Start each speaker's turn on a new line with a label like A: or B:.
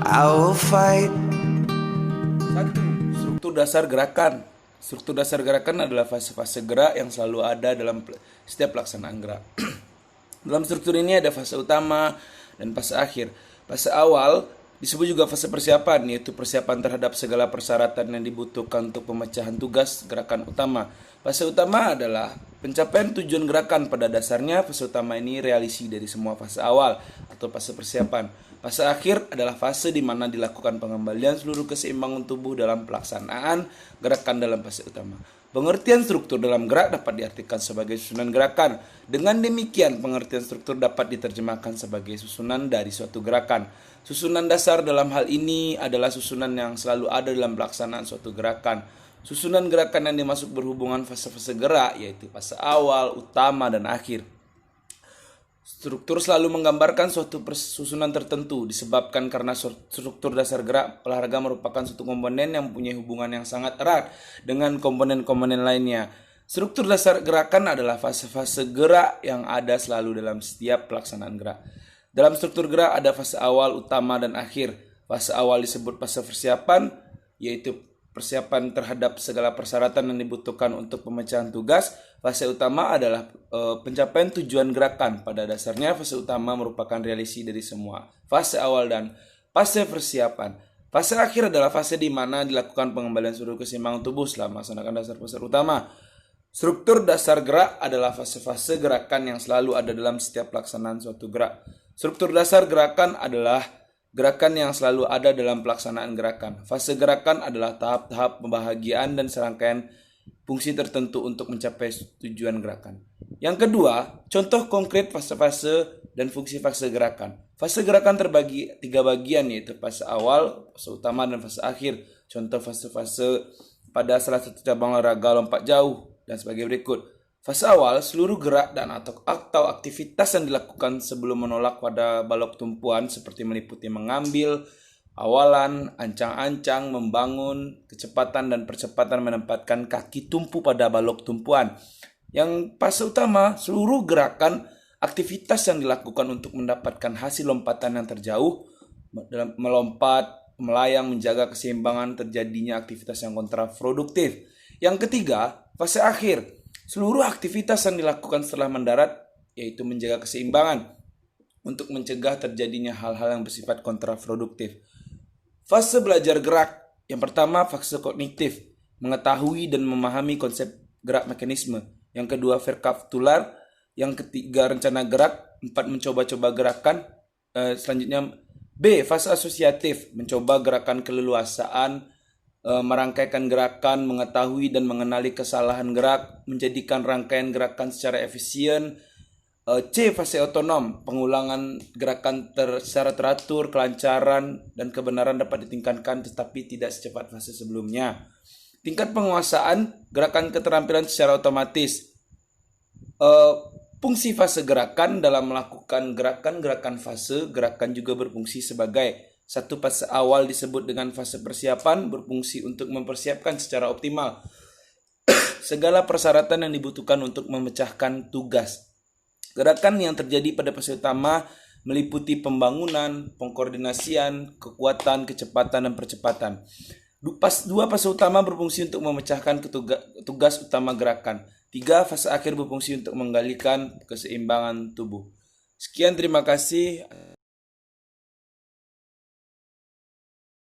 A: I will fight.
B: Satu, struktur dasar gerakan. Struktur dasar gerakan adalah fase-fase gerak yang selalu ada dalam setiap pelaksanaan gerak. Dalam struktur ini ada fase utama dan fase akhir. Fase awal disebut juga fase persiapan, yaitu persiapan terhadap segala persyaratan yang dibutuhkan untuk pemecahan tugas gerakan utama. Fase utama adalah pencapaian tujuan gerakan. Pada dasarnya, fase utama ini realisi dari semua fase awal atau fase persiapan. Fase akhir adalah fase di mana dilakukan pengembalian seluruh keseimbangan tubuh dalam pelaksanaan gerakan dalam fase utama. Pengertian struktur dalam gerak dapat diartikan sebagai susunan gerakan. Dengan demikian, pengertian struktur dapat diterjemahkan sebagai susunan dari suatu gerakan. Susunan dasar dalam hal ini adalah susunan yang selalu ada dalam pelaksanaan suatu gerakan. Susunan gerakan yang dimaksud berhubungan fase-fase gerak, yaitu fase awal, utama, dan akhir. Struktur selalu menggambarkan suatu susunan tertentu disebabkan karena struktur dasar gerak olahraga merupakan suatu komponen yang mempunyai hubungan yang sangat erat dengan komponen-komponen lainnya. Struktur dasar gerakan adalah fase-fase gerak yang ada selalu dalam setiap pelaksanaan gerak. Dalam struktur gerak ada fase awal, utama, dan akhir. Fase awal disebut fase persiapan, yaitu persiapan terhadap segala persyaratan yang dibutuhkan untuk pemecahan tugas. Fase utama adalah pencapaian tujuan gerakan. Pada dasarnya fase utama merupakan realisi dari semua fase awal dan fase persiapan. Fase akhir adalah fase di mana dilakukan pengembalian seluruh keseimbangan tubuh selama melaksanakan dasar-dasar utama. Struktur dasar gerak adalah fase-fase gerakan yang selalu ada dalam setiap pelaksanaan suatu gerak. Struktur dasar gerakan adalah gerakan yang selalu ada dalam pelaksanaan gerakan. Fase gerakan adalah tahap-tahap pembahagian dan serangkaian fungsi tertentu untuk mencapai tujuan gerakan. Yang kedua, contoh konkret fase-fase dan fungsi fase gerakan. Fase gerakan terbagi 3 bagian, yaitu fase awal, fase utama, dan fase akhir. Contoh fase-fase pada salah satu cabang olahraga lompat jauh dan sebagai berikut. Fase awal, seluruh gerak dan atau aktivitas yang dilakukan sebelum menolak pada balok tumpuan seperti meliputi mengambil, awalan, ancang-ancang, membangun, kecepatan dan percepatan menempatkan kaki tumpu pada balok tumpuan. Yang fase utama, seluruh gerakan aktivitas yang dilakukan untuk mendapatkan hasil lompatan yang terjauh, melompat, melayang, menjaga keseimbangan terjadinya aktivitas yang kontraproduktif. Yang ketiga, fase akhir. Seluruh aktivitas yang dilakukan setelah mendarat, yaitu menjaga keseimbangan untuk mencegah terjadinya hal-hal yang bersifat kontraproduktif. Fase belajar gerak. Yang pertama, fase kognitif, mengetahui dan memahami konsep gerak mekanisme. Yang kedua, verkapitular. Yang ketiga, rencana gerak. 4, mencoba-coba gerakan. Selanjutnya, B, fase asosiatif, mencoba gerakan keleluasaan, merangkaikan gerakan, mengetahui dan mengenali kesalahan gerak, menjadikan rangkaian gerakan secara efisien. C, fase otonom, pengulangan gerakan secara teratur, kelancaran dan kebenaran dapat ditingkatkan tetapi tidak secepat fase sebelumnya. Tingkat penguasaan, gerakan keterampilan secara otomatis. Fungsi fase gerakan dalam melakukan gerakan-gerakan fase, gerakan juga berfungsi sebagai satu, fase awal disebut dengan fase persiapan, berfungsi untuk mempersiapkan secara optimal segala persyaratan yang dibutuhkan untuk memecahkan tugas. Gerakan yang terjadi pada fase utama meliputi pembangunan, pengkoordinasian, kekuatan, kecepatan, dan percepatan. Dua fase utama berfungsi untuk memecahkan tugas utama gerakan. 3, fase akhir berfungsi untuk menggalikan keseimbangan tubuh. Sekian, terima kasih.